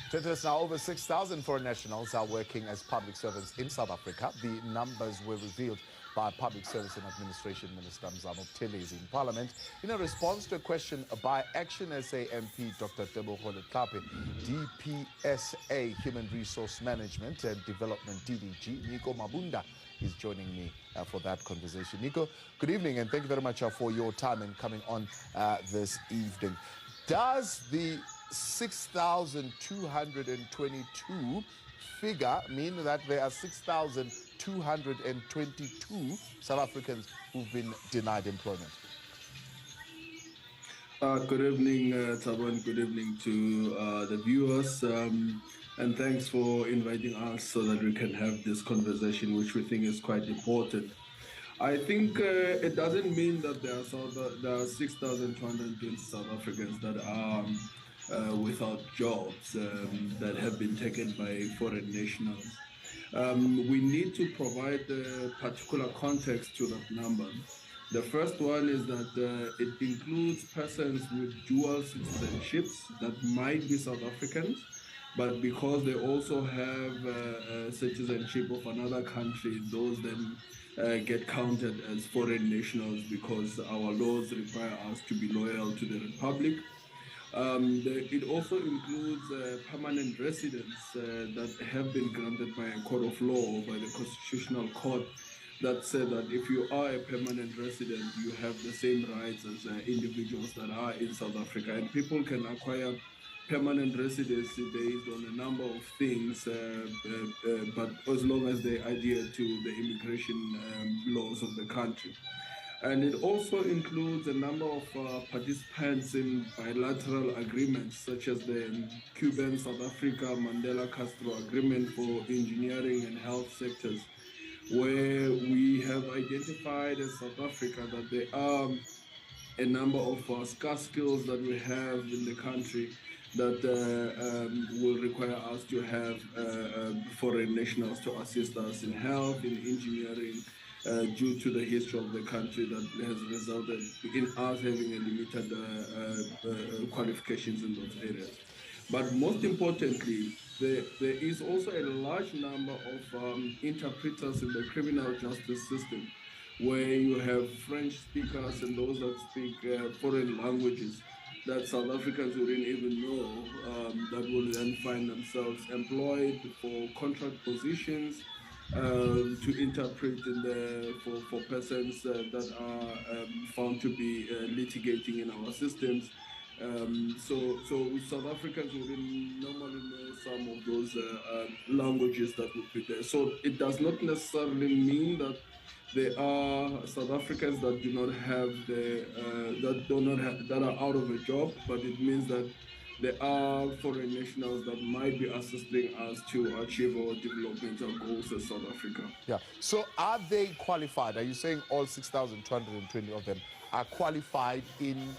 There's now over 6,000 foreign nationals are working as public servants in South Africa. The numbers were revealed by Public Service and Administration Minister Mzamo Buthelezi in Parliament in a response to a question by Action SA MP Dr. Tebogo Letlhaphi. DPSA Human Resource Management and Development DDG Nico Mabunda is joining me for that conversation. Nico, good evening and thank you very much for your time and coming on this evening. Does the 6,222 figure mean that there are 6,222 South Africans who've been denied employment? Good evening, Taban. Good evening to the viewers. And thanks for inviting us so that we can have this conversation, which we think is quite important. I think it doesn't mean that there are 6,220 South Africans that are without jobs that have been taken by foreign nationals. We need to provide a particular context to that number. The first one is that it includes persons with dual citizenships that might be South Africans, but because they also have citizenship of another country, those then get counted as foreign nationals because our laws require us to be loyal to the Republic. It also includes permanent residents that have been granted by a court of law, by the Constitutional Court, that said that if you are a permanent resident, you have the same rights as individuals that are in South Africa. And people can acquire permanent residency based on a number of things, but as long as they adhere to the immigration laws of the country. And it also includes a number of participants in bilateral agreements, such as the Cuban-South Africa Mandela-Castro Agreement for engineering and health sectors, where we have identified as South Africa that there are a number of scarce skills that we have in the country that will require us to have foreign nationals to assist us in health, in engineering, due to the history of the country that has resulted in us having a limited qualifications in those areas. But most importantly, there is also a large number of interpreters in the criminal justice system, where you have French speakers and those that speak foreign languages that South Africans wouldn't even know, that will then find themselves employed for contract positions to interpret for persons that are found to be litigating in our systems. So South Africans wouldn't normally know some of those languages that would be there. So it does not necessarily mean that there are South Africans that do not have that are out of a job, but it means that there are foreign nationals that might be assisting us to achieve our developmental goals as South Africa. Yeah. So are they qualified? Are you saying all 6,220 of them are qualified in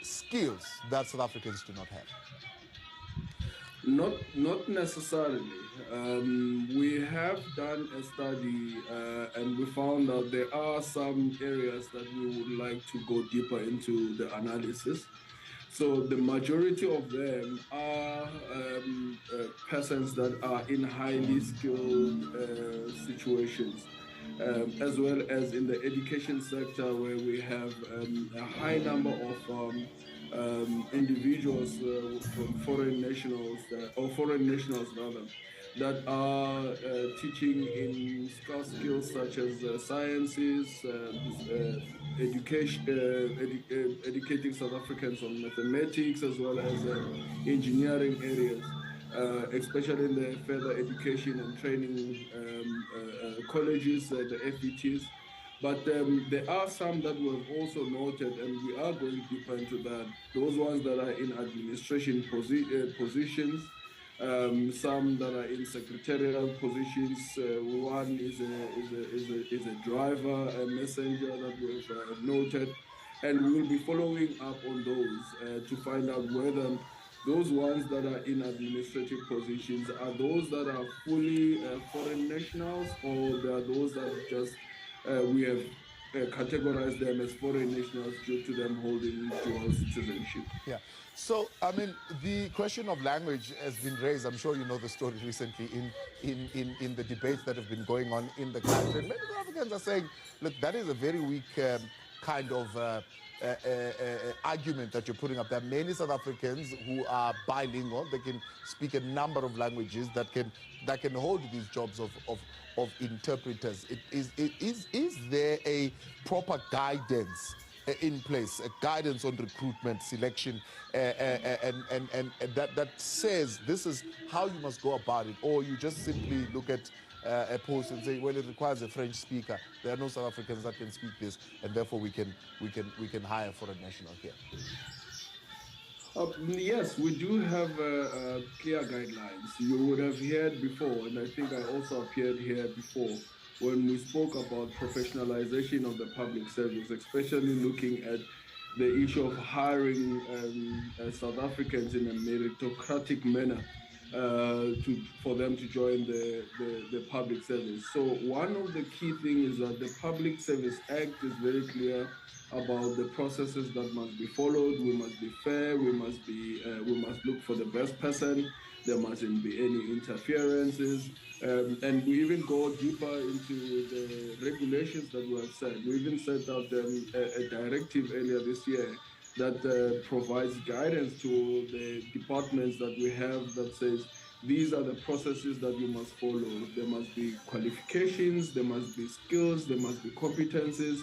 skills that South Africans do not have? Not necessarily. We have done a study and we found out there are some areas that we would like to go deeper into the analysis. So the majority of them are persons that are in highly skilled situations, as well as in the education sector, where we have a high number of individuals from foreign nationals, or foreign nationals rather, that are teaching in skills such as sciences, educating South Africans on mathematics, as well as engineering areas, especially in the further education and training colleges, the FETs. But there are some that we've also noted, and we are going deeper into that. Those ones that are in administration positions, some that are in secretarial positions. One is a driver, a messenger that we've noted, and we will be following up on those to find out whether those ones that are in administrative positions are those that are fully foreign nationals, or they are those that just we have categorize them as foreign nationals due to them holding dual citizenship. Yeah. So, I mean, the question of language has been raised. I'm sure you know the story recently in the debates that have been going on in the country. And many South Africans are saying, look, that is a very weak kind of argument that you're putting up. There are many South Africans who are bilingual. They can speak a number of languages that can hold these jobs of interpreters. Is there a proper guidance in place, a guidance on recruitment, selection, and that says this is how you must go about it, or you just simply look at a post and say, well, it requires a French speaker. There are no South Africans that can speak this, and therefore we can hire for a national here. Yes, we do have clear guidelines. You would have heard before, and I think I also appeared here before, when we spoke about professionalization of the public service, especially looking at the issue of hiring South Africans in a meritocratic manner for them to join the public service. So one of the key things is that the Public Service Act is very clear about the processes that must be followed. We must be fair. We must look for the best person. There mustn't be any interferences. And we even go deeper into the regulations that we have set. We even set out a directive earlier this year that provides guidance to the departments that we have that says these are the processes that you must follow. There must be qualifications, there must be skills, there must be competencies,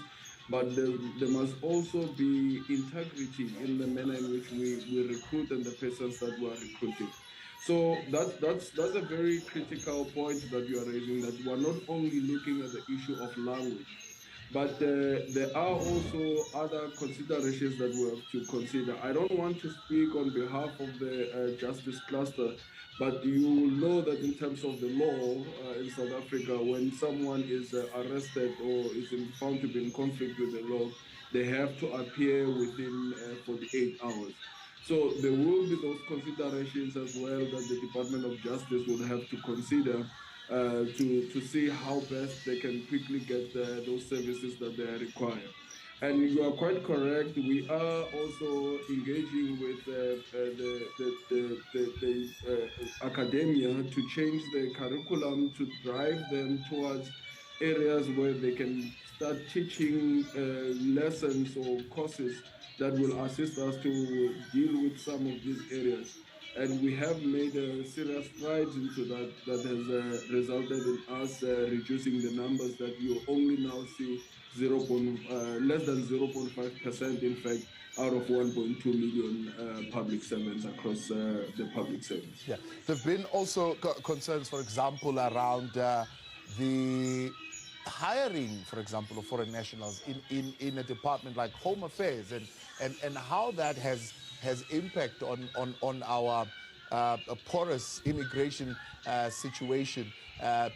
but there must also be integrity in the manner in which we recruit and the persons that we are recruiting. So that's a very critical point that you are raising, that we are not only looking at the issue of language, but there are also other considerations that we have to consider. I don't want to speak on behalf of the Justice Cluster, but you will know that in terms of the law in South Africa, when someone is arrested or is found to be in conflict with the law, they have to appear within 48 hours. So there will be those considerations as well that the Department of Justice will have to consider to see how best they can quickly get those services that they require. And you are quite correct. We are also engaging with the academia to change the curriculum to drive them towards areas where they can start teaching lessons or courses that will assist us to deal with some of these areas. And we have made serious strides into that has resulted in us reducing the numbers that you only now see less than 0.5%, in fact, out of 1.2 million public servants across the public service. Yeah, there have been also concerns, for example, around the hiring, for example, of foreign nationals in a department like Home Affairs, and how that has impact on our porous immigration situation.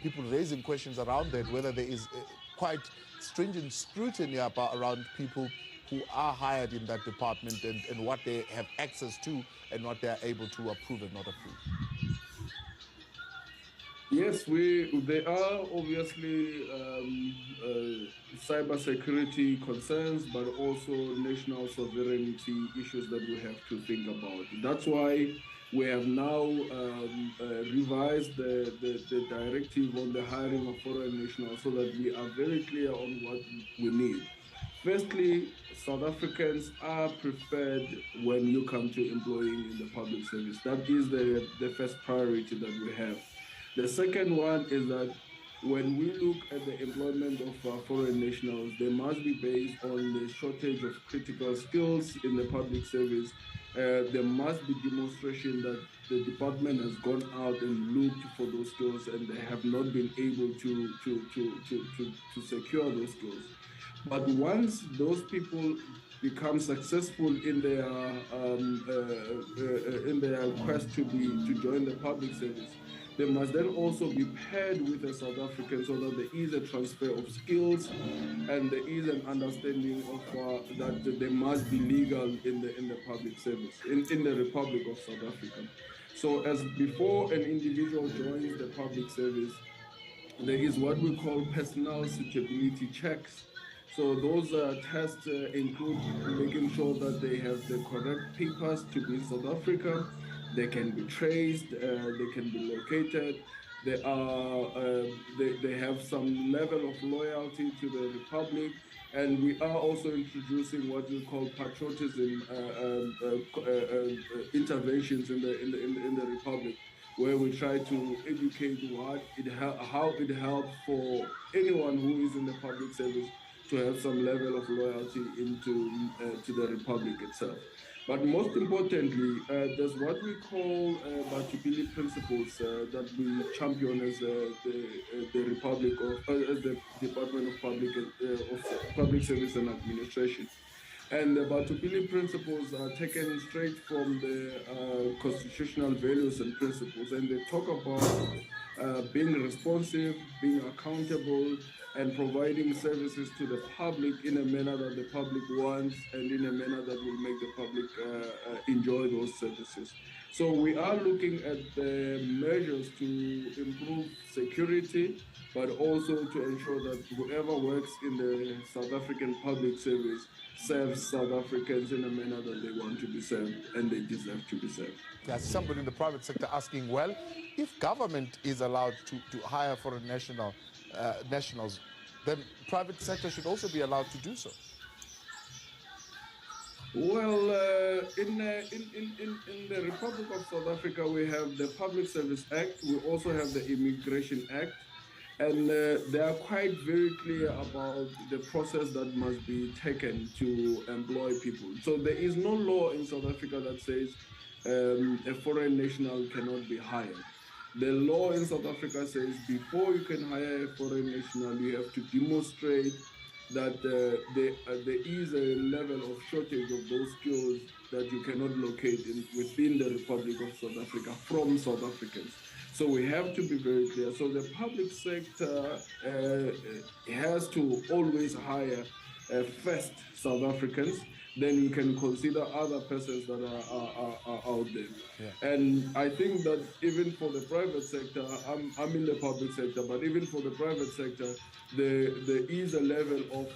People raising questions around that, whether there is quite stringent scrutiny around people who are hired in that department and what they have access to and what they are able to approve and not approve. Yes, there are obviously cybersecurity concerns, but also national sovereignty issues that we have to think about. That's why we have now revised the directive on the hiring of foreign nationals so that we are very clear on what we need. Firstly, South Africans are preferred when you come to employing in the public service. That is the first priority that we have. The second one is that when we look at the employment of foreign nationals, they must be based on the shortage of critical skills in the public service. There must be demonstration that the department has gone out and looked for those skills and they have not been able to secure those skills. But once those people become successful in their quest to join the public service, they must then also be paired with a South African so that there is a transfer of skills and there is an understanding of that they must be legal in the public service, in the Republic of South Africa. So as before an individual joins the public service, there is what we call personal suitability checks So those tests include making sure that they have the correct papers to be in South Africa. They can be traced. They can be located. They have some level of loyalty to the republic, and we are also introducing what we call patriotism interventions in the republic, where we try to educate how it helps for anyone who is in the public service to have some level of loyalty to the republic itself. But most importantly, there's what we call Batubili principles that we champion as the Republic as the Department of Public Service and Administration. And the Batubili principles are taken straight from the constitutional values and principles, and they talk about being responsive, being accountable, and providing services to the public in a manner that the public wants and in a manner that will make the public enjoy those services. So we are looking at the measures to improve security, but also to ensure that whoever works in the South African public service serves South Africans in a manner that they want to be served and they deserve to be served. There's somebody in the private sector asking, well, if government is allowed to hire foreign nationals, then private sector should also be allowed to do so. Well, in the Republic of South Africa, we have the Public Service Act. We also have the Immigration Act. And they are quite very clear about the process that must be taken to employ people. So there is no law in South Africa that says a foreign national cannot be hired. The law in South Africa says before you can hire a foreign national, you have to demonstrate that there is a level of shortage of those skills that you cannot locate within the Republic of South Africa from South Africans. So we have to be very clear. So the public sector has to always hire first South Africans. Then you can consider other persons that are out there. Yeah. And I think that even for the private sector, I'm in the public sector, but even for the private sector, there is a level of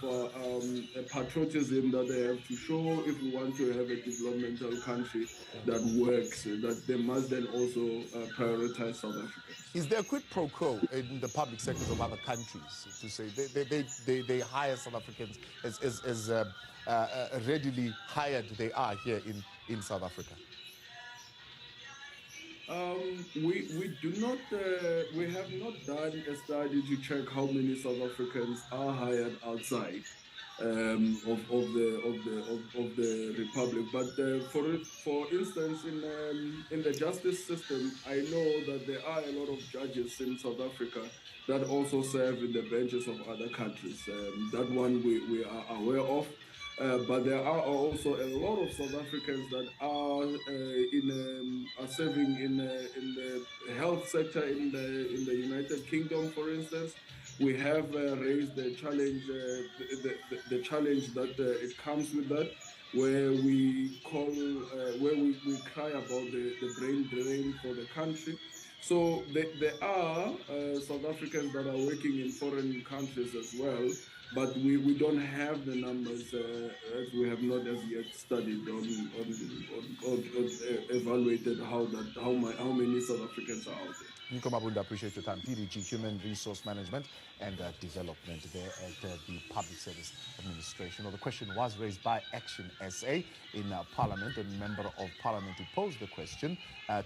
patriotism that they have to show if we want to have a developmental country that works, that they must then also prioritize South Africa. Is there a quid pro quo in the public sectors of other countries to say they hire South Africans as readily hired they are here in South Africa? We do not. We have not done a study to check how many South Africans are hired outside of the republic. But for instance, in the justice system, I know that there are a lot of judges in South Africa that also serve in the benches of other countries. That one we are aware of. But there are also a lot of South Africans that are serving in the health sector in the United Kingdom, for instance. We have raised the challenge, the challenge that it comes with that, where we cry about the brain drain for the country. So there are South Africans that are working in foreign countries as well. But we don't have the numbers as we have not as yet studied or evaluated how many South Africans are out there. Nko Mabunda, appreciate your time. DDG, Human Resource Management and Development there at the Public Service Administration. Well, the question was raised by Action SA in Parliament, and Member of Parliament who posed the question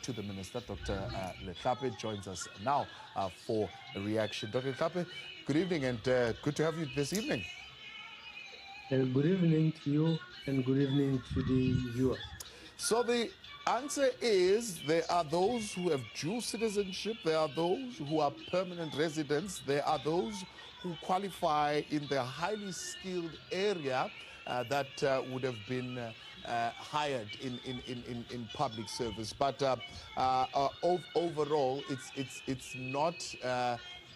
to the Minister, Dr. Letlhapeh, joins us now for a reaction. Dr. Letlhapeh, good evening and good to have you this evening. Good evening to you and good evening to the viewers. So the answer is there are those who have dual citizenship, there are those who are permanent residents, there are those who qualify in the highly skilled area that would have been hired in public service. But overall, it's not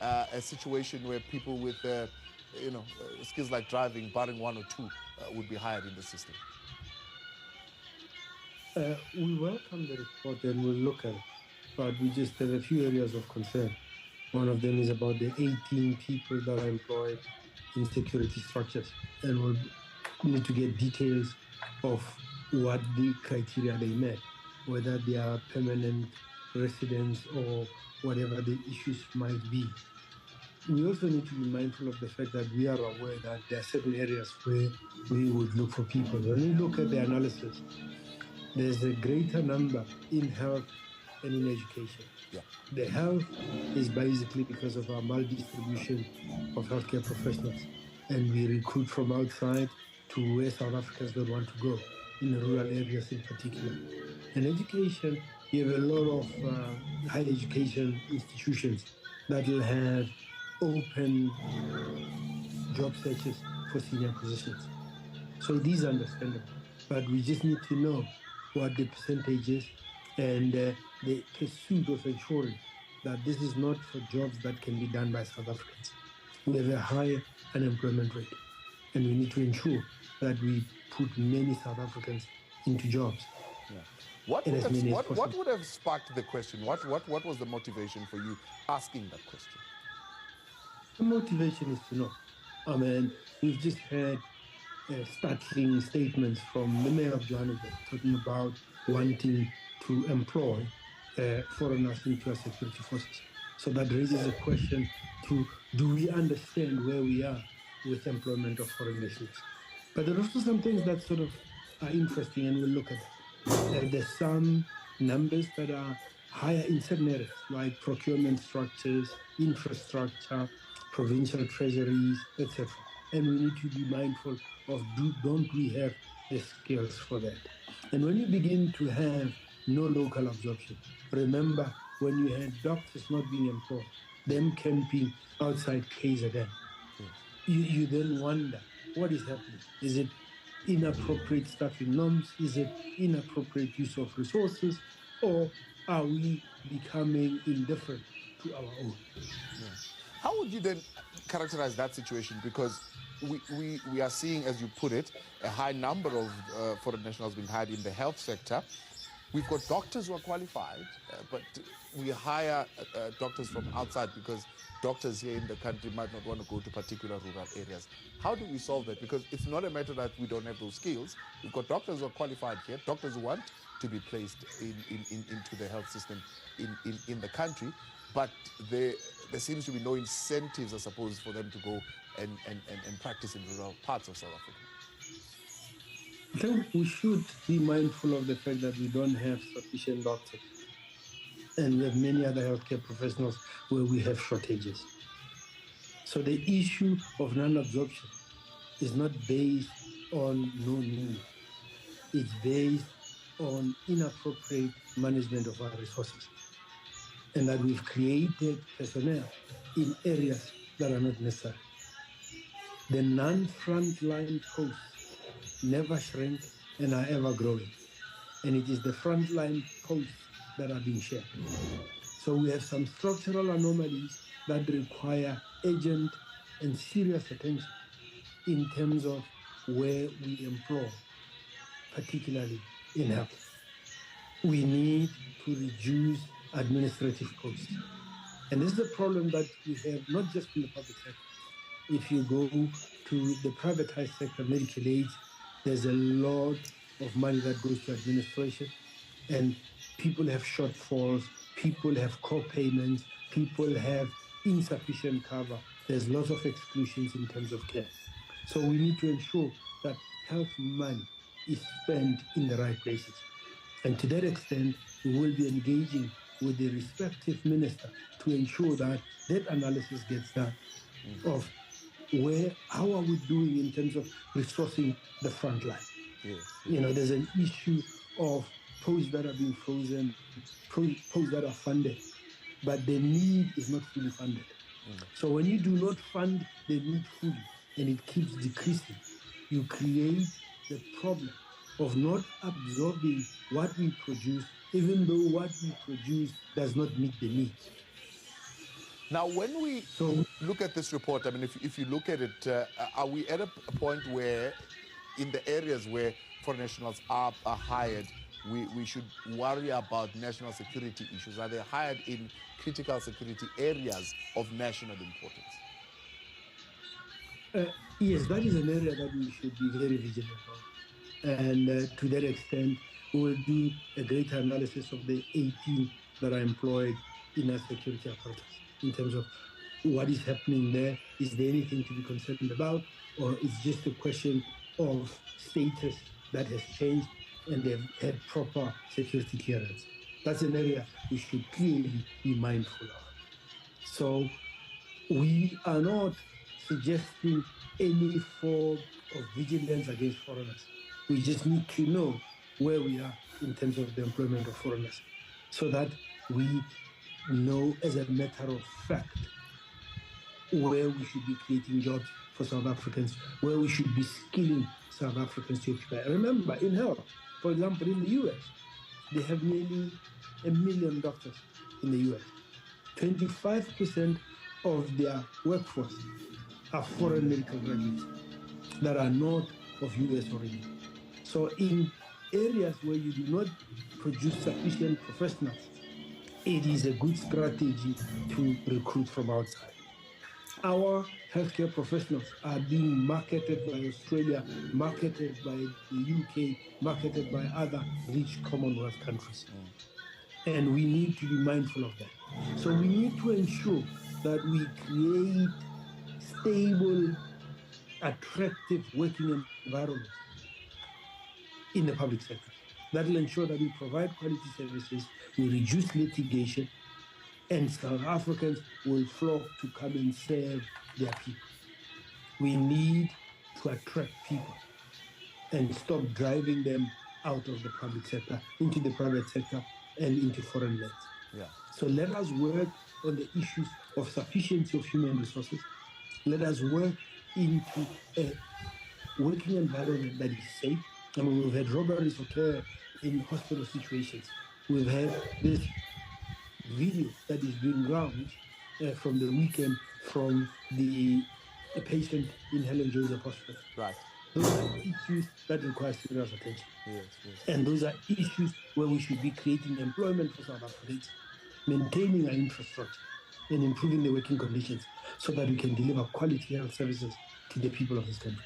a situation where people with skills like driving, barring one or two, would be hired in the system. We welcome the report and we'll look at it, but we just have a few areas of concern. One of them is about the 18 people that are employed in security structures, and we'll need to get details of what the criteria they met, whether they are permanent residents or whatever the issues might be. We also need to be mindful of the fact that we are aware that there are certain areas where we would look for people. When we look at the analysis, there's a greater number in health and in education. Yeah. The health is basically because of our maldistribution of healthcare professionals, and we recruit from outside to where South Africans don't want to go, in the rural areas in particular. In education, you have a lot of higher education institutions that will have open job searches for senior positions. So it is understandable, but we just need to know what the percentage is and the pursuit of ensuring that this is not for jobs that can be done by South Africans. We have a high unemployment rate, and we need to ensure that we put many South Africans into jobs. Yeah. What And would, as many as have, what possible. would have sparked the question? What was the motivation for you asking that question? The motivation is to know. I mean, we've just had startling statements from the mayor of Johannesburg talking about wanting to employ foreigners into our security forces. So that raises a question to, do we understand where we are with employment of foreign nationals? But there are also some things that sort of are interesting, and we'll look at that. There's some numbers that are higher in certain areas, like procurement structures, infrastructure, provincial treasuries, etc. And we need to be mindful of, don't we have the skills for that? And when you begin to have no local absorption, remember when you had doctors not being employed, them camping outside KZN, you then wonder, what is happening? Is it inappropriate staffing norms? Is it inappropriate use of resources? Or are we becoming indifferent to our own? How would you then characterize that situation? Because we are seeing, as you put it, a high number of foreign nationals being hired in the health sector. We've got doctors who are qualified, but we hire doctors from outside because doctors here in the country might not want to go to particular rural areas. How do we solve that? Because it's not a matter that we don't have those skills. We've got doctors who are qualified here, doctors who want to be placed into the health system in the country, but there seems to be no incentives, I suppose, for them to go and practice in rural parts of South Africa. I think we should be mindful of the fact that we don't have sufficient doctors, and we have many other healthcare professionals where we have shortages. So the issue of non-absorption is not based on no need. It's based on inappropriate management of our resources, and that we've created personnel in areas that are not necessary. The non-frontline posts never shrink and are ever growing. And it is the frontline posts that are being shared. So we have some structural anomalies that require urgent and serious attention in terms of where we employ, particularly in health. We need to reduce administrative costs. And this is a problem that we have not just in the public sector. If you go to the privatized sector, medical aid, there's a lot of money that goes to administration, and people have shortfalls, people have co-payments, people have insufficient cover. There's lots of exclusions in terms of care. So we need to ensure that health money is spent in the right places. And to that extent, we will be engaging with the respective minister to ensure that that analysis gets done of how are we doing in terms of resourcing the front line. Yes. You know, there's an issue of posts that are being frozen, posts that are funded, but the need is not fully funded. So when you do not fund the need fully and it keeps decreasing, you create the problem of not absorbing what we produce, even though what we produce does not meet the need. Now, when we look at this report, I mean, if you look at it, are we at a point where in the areas where foreign nationals are hired, we should worry about national security issues? Are they hired in critical security areas of national importance? Yes, that is an area that we should be very vigilant on. And to that extent, we will do a greater analysis of the 18 that are employed in our security apparatus in terms of what is happening there. Is there anything to be concerned about? Or it's just a question of status that has changed and they've had proper security clearance? That's an area we should clearly be mindful of. So we are not suggesting any form of vigilance against foreigners. We just need to know where we are in terms of the employment of foreigners so that we know as a matter of fact where we should be creating jobs for South Africans, where we should be skilling South Africans to occupy. Remember, in health, for example, in the US, they have nearly 1 million doctors in the US. 25% of their workforce are foreign medical graduates that are not of US origin. So in areas where you do not produce sufficient professionals, it is a good strategy to recruit from outside. Our healthcare professionals are being marketed by Australia, marketed by the UK, marketed by other rich Commonwealth countries. And we need to be mindful of that. So we need to ensure that we create stable, attractive working environments in the public sector. That will ensure that we provide quality services, we reduce litigation, and South Africans will flock to come and serve their people. We need to attract people and stop driving them out of the public sector, into the private sector, and into foreign lands. Yeah. So let us work on the issues of sufficiency of human resources. Let us work into a working environment that is safe. I mean, we've had robberies occur in hospital situations. We've had this video that is doing rounds from the weekend from the patient in Helen Joseph Hospital. Right. Those are issues that require serious attention. Yes, yes. And those are issues where we should be creating employment for South Africans, maintaining our infrastructure, and improving the working conditions so that we can deliver quality health services to the people of this country.